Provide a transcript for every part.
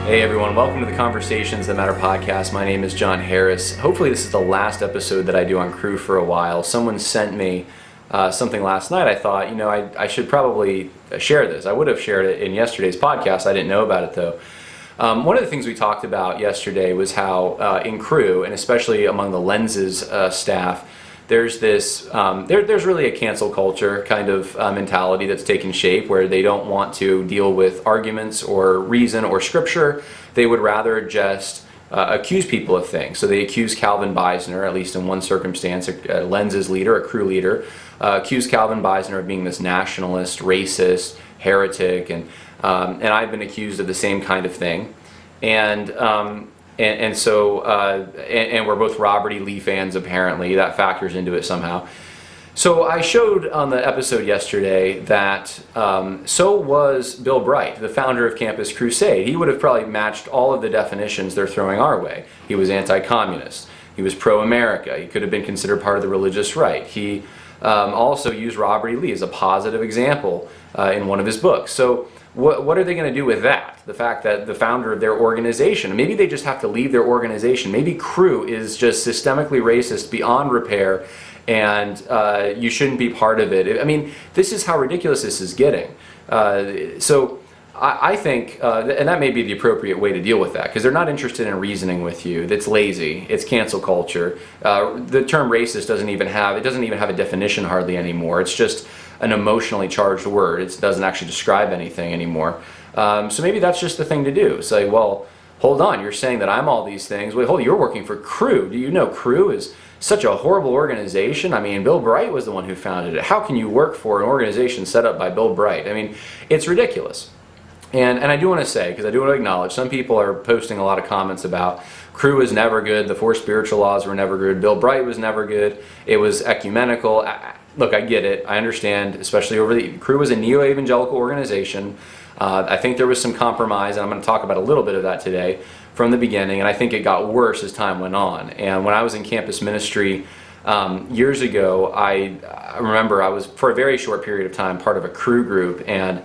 Hey everyone, welcome to the Conversations That Matter podcast. My name is John Harris. Hopefully this is the last episode that I do on Crew for a while. Someone sent me something last night. I thought, I should probably share this. I would have shared it in yesterday's podcast. I didn't know about it though. One of the things we talked about yesterday was how in Crew, and especially among the Lenses staff, there's this, there's really a cancel culture kind of mentality that's taken shape where they don't want to deal with arguments or reason or scripture. They would rather just accuse people of things. So they accuse Calvin Beisner, at least in one circumstance, a Lenses leader, a Crew leader, accused Calvin Beisner of being this nationalist, racist, heretic, and I've been accused of the same kind of thing. And so we're both Robert E. Lee fans, apparently. That factors into it somehow. So I showed on the episode yesterday that so was Bill Bright, the founder of Campus Crusade. He would have probably matched all of the definitions they're throwing our way. He was anti-communist. He was pro-America. He could have been considered part of the religious right. He also used Robert E. Lee as a positive example in one of his books. So what are they going to do with that? The fact that the founder of their organization, maybe they just have to leave their organization. Maybe Crew is just systemically racist beyond repair, and you shouldn't be part of it. I mean, this is how ridiculous this is getting. So I think, and that may be the appropriate way to deal with that, because they're not interested in reasoning with you. That's lazy. It's cancel culture. The term racist doesn't even have a definition hardly anymore. It's just an emotionally charged word. It doesn't actually describe anything anymore. So maybe that's just the thing to do. Say, well, hold on, you're saying that I'm all these things. Wait, hold on, you're working for Crew. Do you know Crew is such a horrible organization? I mean, Bill Bright was the one who founded it. How can you work for an organization set up by Bill Bright? I mean, it's ridiculous. And I do want to say, because I do want to acknowledge, some people are posting a lot of comments about Crew is never good, the four spiritual laws were never good, Bill Bright was never good, it was ecumenical. Look, I get it, I understand, especially Crew was a neo-evangelical organization. I think there was some compromise, and I'm going to talk about a little bit of that today from the beginning, and I think it got worse as time went on. And when I was in campus ministry years ago, I remember I was, for a very short period of time, part of a Crew group, and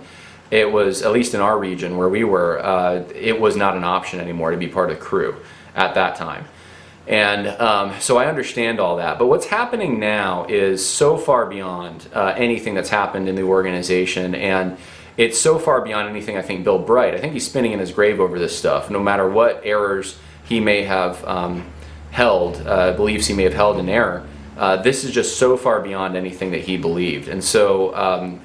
it was, at least in our region where we were, it was not an option anymore to be part of Crew at that time. And so I understand all that. But what's happening now is so far beyond anything that's happened in the organization, and it's so far beyond anything I think Bill Bright, I think he's spinning in his grave over this stuff, no matter what errors he may have beliefs he may have held in error. This is just so far beyond anything that he believed. And so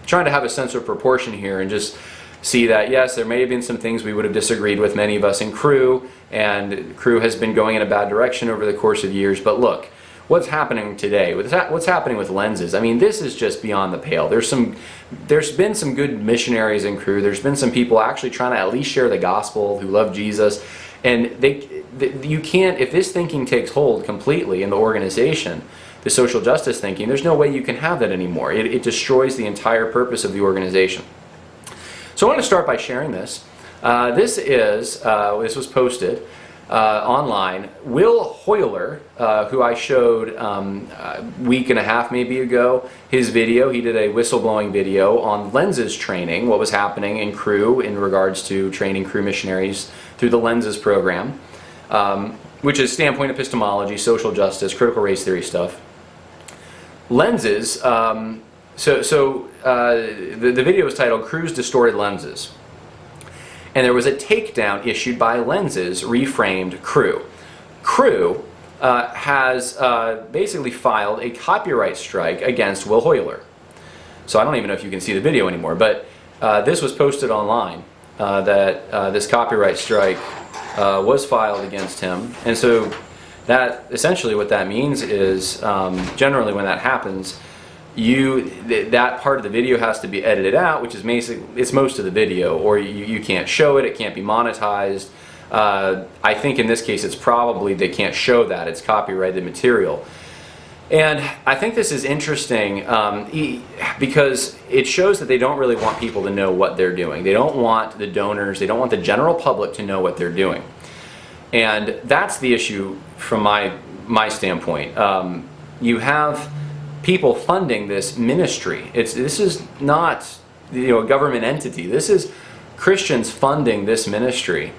trying to have a sense of proportion here and just see that, yes, there may have been some things we would have disagreed with, many of us in Crew, and Crew has been going in a bad direction over the course of years. But look, what's happening today, what's happening with Lenses, I mean, this is just beyond the pale. There's been some good missionaries in Crew. There's been some people actually trying to at least share the gospel who love Jesus. And you can't, if this thinking takes hold completely in the organization, the social justice thinking, there's no way you can have that anymore. It destroys the entire purpose of the organization. So I want to start by sharing this. This was posted online. Will Hoyler, who I showed a week and a half maybe ago, his video, he did a whistleblowing video on Lenses training, what was happening in Crew in regards to training Crew missionaries through the Lenses program, which is standpoint epistemology, social justice, critical race theory stuff. Lenses, the video was titled Crew's Distorted Lenses. And there was a takedown issued by Lenses, reframed Crew. Crew has basically filed a copyright strike against Will Hoyler. So I don't even know if you can see the video anymore, but this was posted online that this copyright strike was filed against him. And so that essentially what that means is generally when that happens, that part of the video has to be edited out, which is it's most of the video, or you can't show it, it can't be monetized. I think in this case it's probably they can't show that, it's copyrighted material. And I think this is interesting because it shows that they don't really want people to know what they're doing. They don't want the donors, they don't want the general public to know what they're doing. And that's the issue from my standpoint. You have people funding this ministry. This is not a government entity. This is Christians funding this ministry,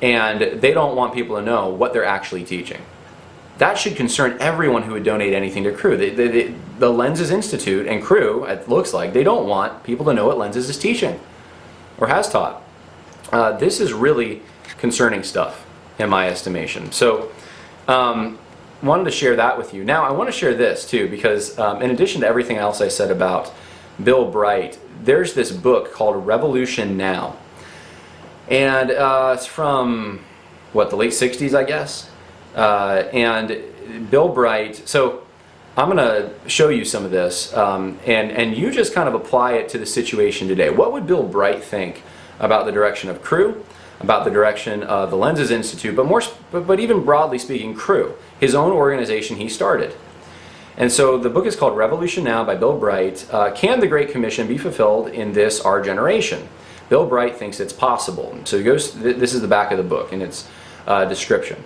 and they don't want people to know what they're actually teaching. That should concern everyone who would donate anything to Cru. The Lenses Institute and Cru, it looks like, they don't want people to know what Lenses is teaching or has taught. This is really concerning stuff, in my estimation. So, wanted to share that with you. Now, I want to share this too, because in addition to everything else I said about Bill Bright, there's this book called Revolution Now. And it's from, the late 60s, I guess? And Bill Bright, so I'm going to show you some of this, and you just kind of apply it to the situation today. What would Bill Bright think about the direction of Cru, about the direction of the Lenses Institute, but even broadly speaking, Cru, his own organization he started? And so the book is called Revolution Now by Bill Bright. Can the Great Commission be fulfilled in this, our generation? Bill Bright thinks it's possible. So he goes, this is the back of the book and its description.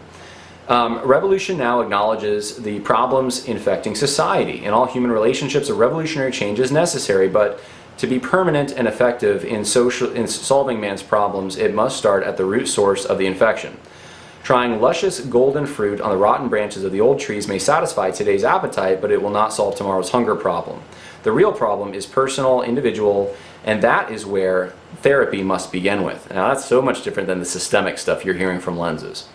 Revolution Now acknowledges the problems infecting society. In all human relationships, a revolutionary change is necessary, but to be permanent and effective in solving man's problems, it must start at the root source of the infection. Trying luscious golden fruit on the rotten branches of the old trees may satisfy today's appetite, but it will not solve tomorrow's hunger problem. The real problem is personal, individual, and that is where therapy must begin with. Now, that's so much different than the systemic stuff you're hearing from Lenses.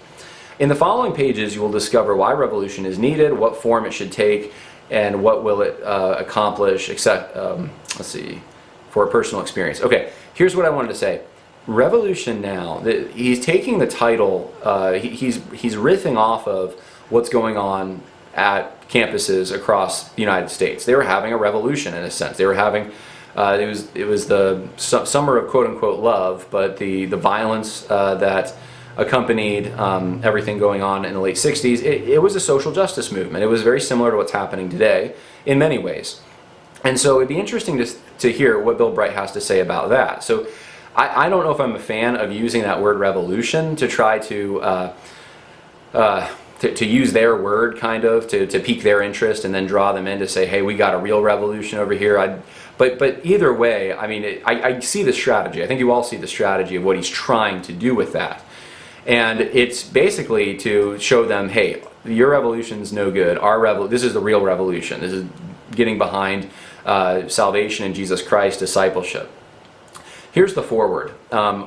In the following pages, you will discover why revolution is needed, what form it should take, and what will it accomplish, except, for a personal experience. Okay, here's what I wanted to say. Revolution Now, he's taking the title, he's riffing off of what's going on at campuses across the United States. They were having a revolution in a sense. They were having, it was the summer of quote-unquote love, but the violence that accompanied everything going on in the late 60s, it was a social justice movement. It was very similar to what's happening today in many ways. And so it'd be interesting to hear what Bill Bright has to say about that. So I don't know if I'm a fan of using that word revolution to try to use their word kind of to pique their interest and then draw them in to say, hey, we got a real revolution over here. But either way, I mean, I see the strategy. I think you all see the strategy of what he's trying to do with that. And it's basically to show them, hey, your revolution's no good. This is the real revolution. This is getting behind salvation in Jesus Christ, discipleship. Here's the foreword.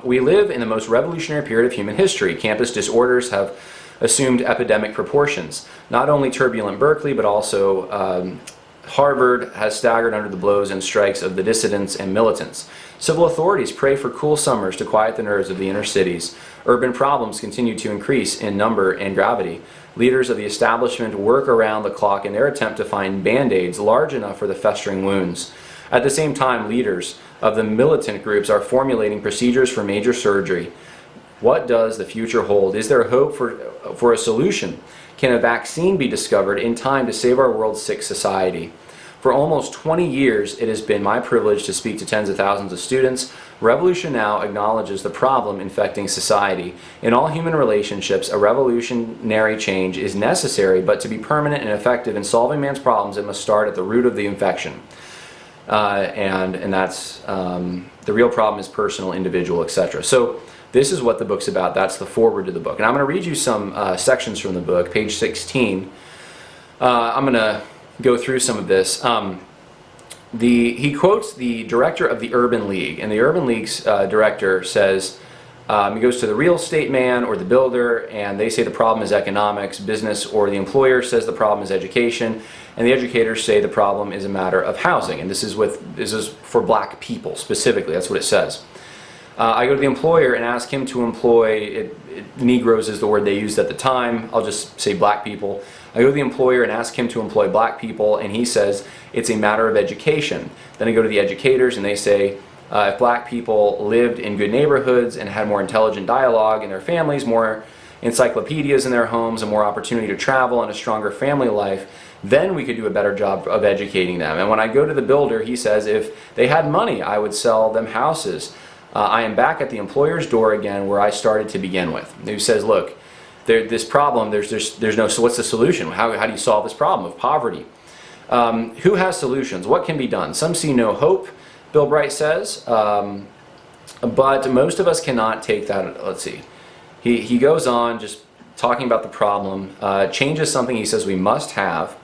We live in the most revolutionary period of human history. Campus disorders have assumed epidemic proportions. Not only turbulent Berkeley, but also Harvard has staggered under the blows and strikes of the dissidents and militants. Civil authorities pray for cool summers to quiet the nerves of the inner cities. Urban problems continue to increase in number and gravity. Leaders of the establishment work around the clock in their attempt to find band-aids large enough for the festering wounds. At the same time, leaders of the militant groups are formulating procedures for major surgery. What does the future hold? Is there hope for a solution? Can a vaccine be discovered in time to save our world's sick society? For almost 20 years, it has been my privilege to speak to tens of thousands of students. Revolution Now acknowledges the problem infecting society. In all human relationships, a revolutionary change is necessary, but to be permanent and effective in solving man's problems, it must start at the root of the infection. And that's the real problem is personal, individual, etc. So this is what the book's about. That's the foreword to the book. And I'm going to read you some sections from the book, page 16. I'm going to go through some of this. He quotes the director of the Urban League, and the Urban League's director says, he goes to the real estate man or the builder, and they say the problem is economics. Business or the employer says the problem is education, and the educators say the problem is a matter of housing. And this is for black people specifically. That's what it says. I go to the employer and ask him to employ, Negroes is the word they used at the time, I'll just say black people. I go to the employer and ask him to employ black people, and he says it's a matter of education. Then I go to the educators and they say if black people lived in good neighborhoods and had more intelligent dialogue in their families, more encyclopedias in their homes, and more opportunity to travel and a stronger family life, then we could do a better job of educating them. And when I go to the builder, he says if they had money, I would sell them houses. I am back at the employer's door again where I started to begin with. Who says, look, this problem, there's no, so what's the solution? How do you solve this problem of poverty? Who has solutions? What can be done? Some see no hope, Bill Bright says. But most of us cannot take that. Let's see. He goes on just talking about the problem. Change is something he says we must have.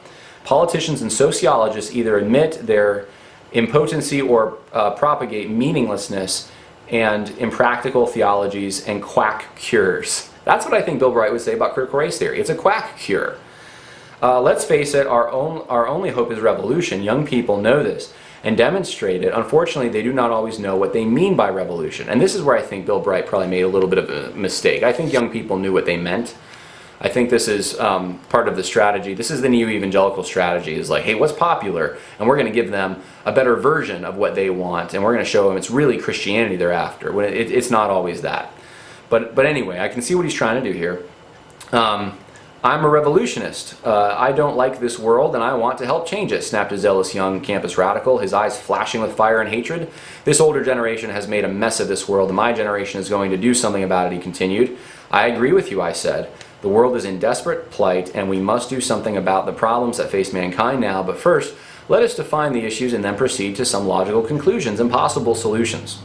Politicians and sociologists either admit their impotency or propagate meaninglessness and impractical theologies and quack cures. That's what I think Bill Bright would say about critical race theory. It's a quack cure. Let's face it, our only hope is revolution. Young people know this and demonstrate it. Unfortunately, they do not always know what they mean by revolution. And this is where I think Bill Bright probably made a little bit of a mistake. I think young people knew what they meant. I think this is part of the strategy. This is the neo-evangelical strategy. Is like, hey, what's popular? And we're going to give them a better version of what they want. And we're going to show them it's really Christianity they're after. When it's not always that. But anyway, I can see what he's trying to do here. I'm a revolutionist. I don't like this world and I want to help change it, snapped a zealous young campus radical, his eyes flashing with fire and hatred. This older generation has made a mess of this world and my generation is going to do something about it, he continued. I agree with you, I said. The world is in desperate plight and we must do something about the problems that face mankind now, but first, let us define the issues and then proceed to some logical conclusions and possible solutions.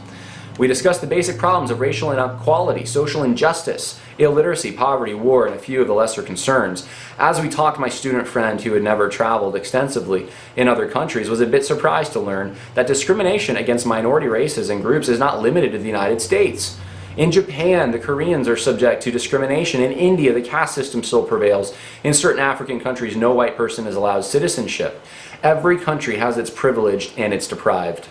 We discussed the basic problems of racial inequality, social injustice, illiteracy, poverty, war, and a few of the lesser concerns. As we talked, my student friend who had never traveled extensively in other countries was a bit surprised to learn that discrimination against minority races and groups is not limited to the United States. In Japan, the Koreans are subject to discrimination. In India, the caste system still prevails. In certain African countries, no white person is allowed citizenship. Every country has its privileged and its deprived.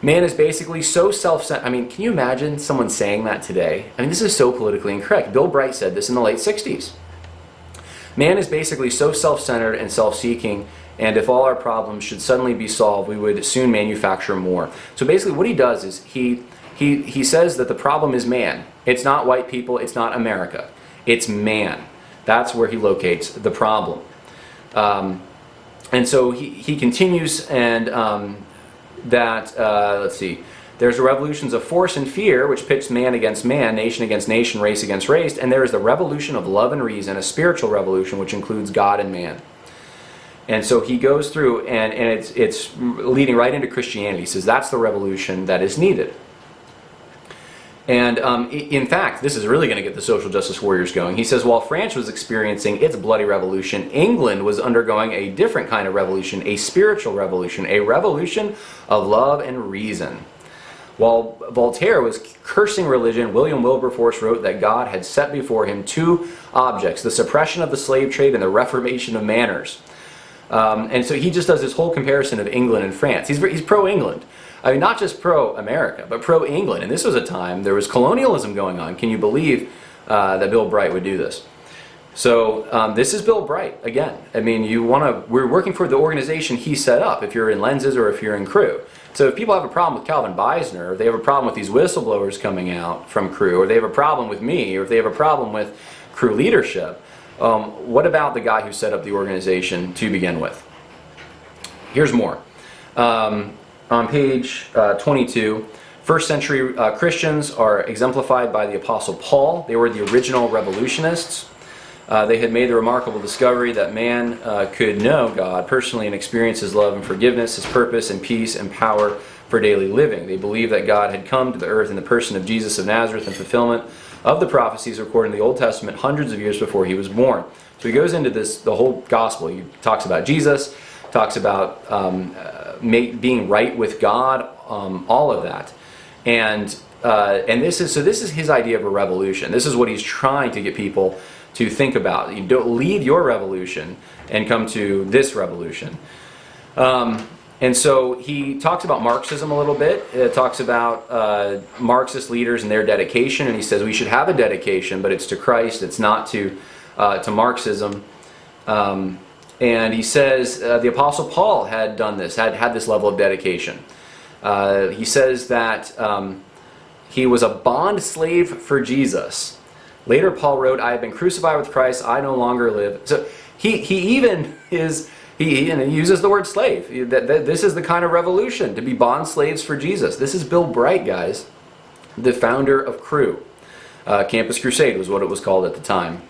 Man is basically so self-centered. I mean, can you imagine someone saying that today? I mean, this is so politically incorrect. Bill Bright said this in the late 60s. Man is basically so self-centered and self-seeking, and if all our problems should suddenly be solved, we would soon manufacture more. So basically what he does is he says that the problem is man. It's not white people, it's not America. It's man. That's where he locates the problem. And so he continues and let's see, there's revolutions of force and fear, which pits man against man, nation against nation, race against race, and there is the revolution of love and reason, a spiritual revolution which includes God and man. And so he goes through, and it's leading right into Christianity. He says that's the revolution that is needed. And in fact, this is really going to get the social justice warriors going. He says, while France was experiencing its bloody revolution, England was undergoing a different kind of revolution, a spiritual revolution, a revolution of love and reason. While Voltaire was cursing religion, William Wilberforce wrote that God had set before him two objects, the suppression of the slave trade and the reformation of manners. And so he just does this whole comparison of England and France. He's pro-England. I mean, not just pro-America, but pro-England. And this was a time, there was colonialism going on. Can you believe that Bill Bright would do this? So this is Bill Bright, again. I mean, we're working for the organization he set up, if you're in Lenses or if you're in Crew. So if people have a problem with Calvin Beisner, or they have a problem with these whistleblowers coming out from Crew, or they have a problem with me, or if they have a problem with Crew leadership, what about the guy who set up the organization to begin with? Here's more. On page 22, first century Christians are exemplified by the Apostle Paul. They were the original revolutionists. They had made the remarkable discovery that man could know God personally and experience His love and forgiveness, His purpose and peace and power for daily living. They believed that God had come to the earth in the person of Jesus of Nazareth in fulfillment of the prophecies recorded in the Old Testament hundreds of years before He was born. So he goes into the whole gospel. He talks about Jesus, talks about being right with God, all of that. And this is his idea of a revolution. This is what he's trying to get people to think about. You don't leave your revolution and come to this revolution. And so he talks about Marxism a little bit. It talks about Marxist leaders and their dedication, and he says we should have a dedication, but it's to Christ. It's not to Marxism. And he says the Apostle Paul had done this, had this level of dedication. He says that he was a bond slave for Jesus. Later, Paul wrote, "I have been crucified with Christ; I no longer live." So he even is. He uses the word slave. This is the kind of revolution, to be bond slaves for Jesus. This is Bill Bright, guys, the founder of Crew. Campus Crusade was what it was called at the time.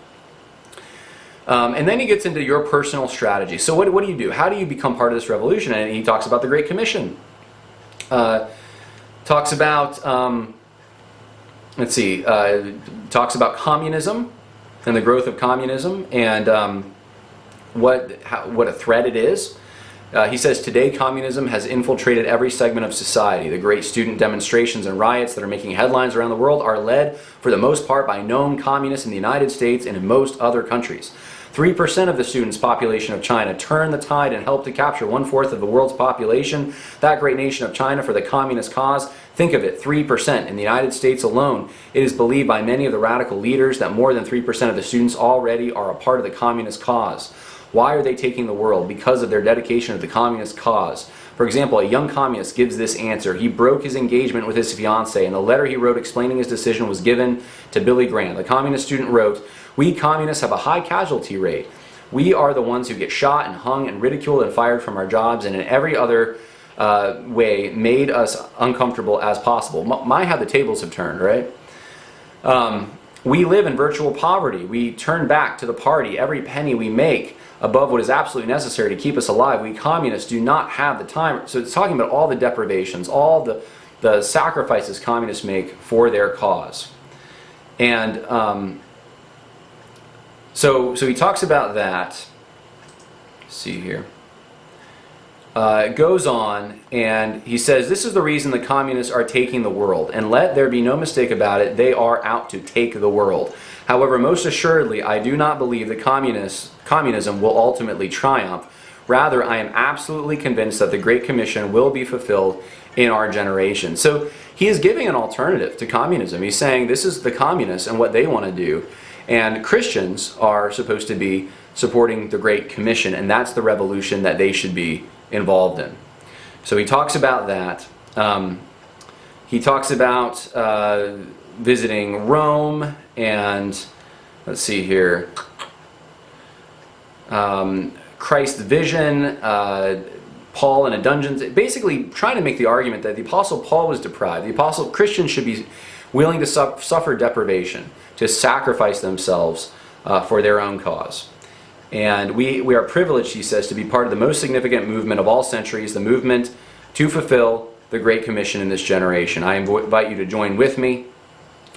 And then he gets into your personal strategy. So what do you do? How do you become part of this revolution? And he talks about the Great Commission. Talks about, talks about communism and the growth of communism and what a threat it is. He says, today communism has infiltrated every segment of society. The great student demonstrations and riots that are making headlines around the world are led, for the most part, by known communists in the United States and in most other countries. 3% of the students' population of China turned the tide and helped to capture 1/4 of the world's population. That great nation of China for the communist cause. Think of it, 3%. In the United States alone, it is believed by many of the radical leaders that more than 3% of the students already are a part of the communist cause. Why are they taking the world? Because of their dedication to the communist cause. For example, a young communist gives this answer. He broke his engagement with his fiancée, and the letter he wrote explaining his decision was given to Billy Graham. The communist student wrote, "We communists have a high casualty rate. We are the ones who get shot and hung and ridiculed and fired from our jobs and in every other way made us uncomfortable as possible." My, how the tables have turned, right? We live in virtual poverty. We turn back to the party every penny we make above what is absolutely necessary to keep us alive. We communists do not have the time. So it's talking about all the deprivations, all the sacrifices communists make for their cause. And so he talks about that. Let's see here. It goes on and he says, this is the reason the communists are taking the world. And let there be no mistake about it, they are out to take the world. However, most assuredly, I do not believe that communism will ultimately triumph. Rather, I am absolutely convinced that the Great Commission will be fulfilled in our generation. So he is giving an alternative to communism. He's saying this is the communists and what they want to do. And Christians are supposed to be supporting the Great Commission, and that's the revolution that they should be involved in. So he talks about that. He talks about visiting Rome, and let's see here, Christ's vision, Paul in a dungeon, basically trying to make the argument that the Apostle Paul was deprived. The Christians should be willing to suffer deprivation, to sacrifice themselves for their own cause. And we are privileged, he says, to be part of the most significant movement of all centuries, the movement to fulfill the Great Commission in this generation. I invite you to join with me.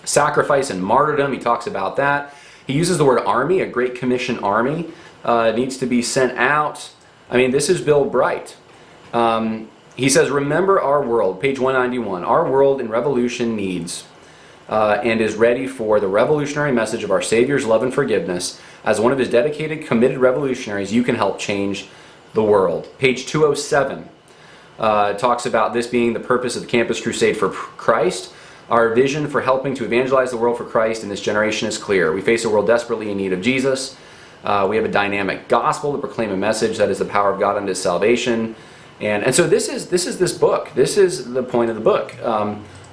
Sacrifice and martyrdom, he talks about that. He uses the word army, a Great Commission army needs to be sent out. I mean, this is Bill Bright. He says, remember our world, page 191, our world in revolution needs and is ready for the revolutionary message of our Savior's love and forgiveness. As one of his dedicated, committed revolutionaries, you can help change the world. Page 207 talks about this being the purpose of the Campus Crusade for Christ. Our vision for helping to evangelize the world for Christ in this generation is clear. We face a world desperately in need of Jesus. We have a dynamic gospel to proclaim a message that is the power of God unto salvation. And so this is this book. This is the point of the book.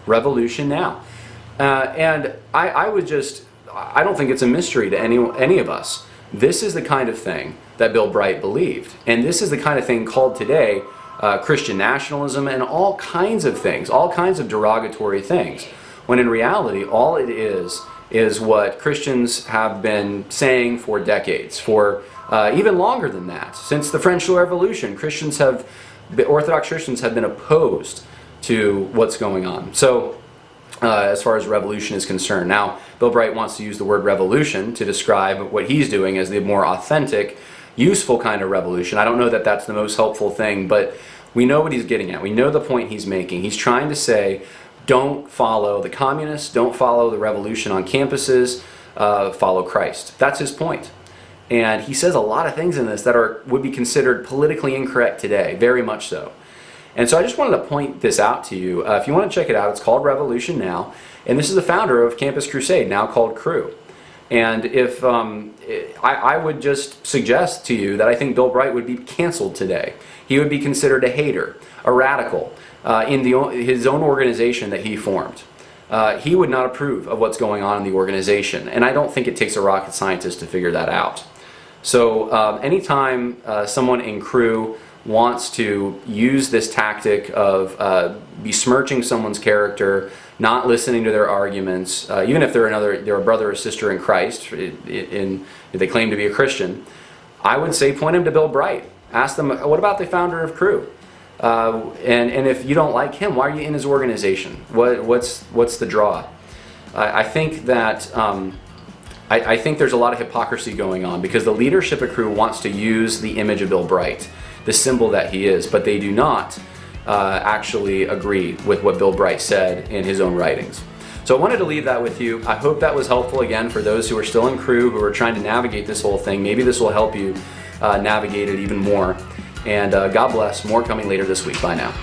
Revolution Now. And I don't think it's a mystery to any of us. This is the kind of thing that Bill Bright believed. And this is the kind of thing called today Christian nationalism and all kinds of things, all kinds of derogatory things. When in reality, all it is what Christians have been saying for decades, for even longer than that. Since the French Revolution, Orthodox Christians have been opposed to what's going on. So, as far as revolution is concerned. Now, Bill Bright wants to use the word revolution to describe what he's doing as the more authentic, useful kind of revolution. I don't know that that's the most helpful thing, but we know what he's getting at. We know the point he's making. He's trying to say, don't follow the communists, don't follow the revolution on campuses, follow Christ. That's his point. And he says a lot of things in this that would be considered politically incorrect today, very much so. And so I just wanted to point this out to you. If you want to check it out, it's called Revolution Now. And this is the founder of Campus Crusade, now called Cru. And if I would just suggest to you that I think Bill Bright would be canceled today. He would be considered a hater, a radical in his own organization that he formed. He would not approve of what's going on in the organization. And I don't think it takes a rocket scientist to figure that out. So anytime someone in Cru wants to use this tactic of besmirching someone's character, not listening to their arguments, even if they're a brother or sister in Christ, if they claim to be a Christian, I would say point them to Bill Bright. Ask them, what about the founder of Cru? And if you don't like him, why are you in his organization? What's the draw? I think that I think there's a lot of hypocrisy going on, because the leadership of Crew wants to use the image of Bill Bright, the symbol that he is, but they do not actually agree with what Bill Bright said in his own writings. So I wanted to leave that with you. I hope that was helpful, again, for those who are still in Crew, who are trying to navigate this whole thing. Maybe this will help you navigate it even more. And God bless. More coming later this week. Bye now.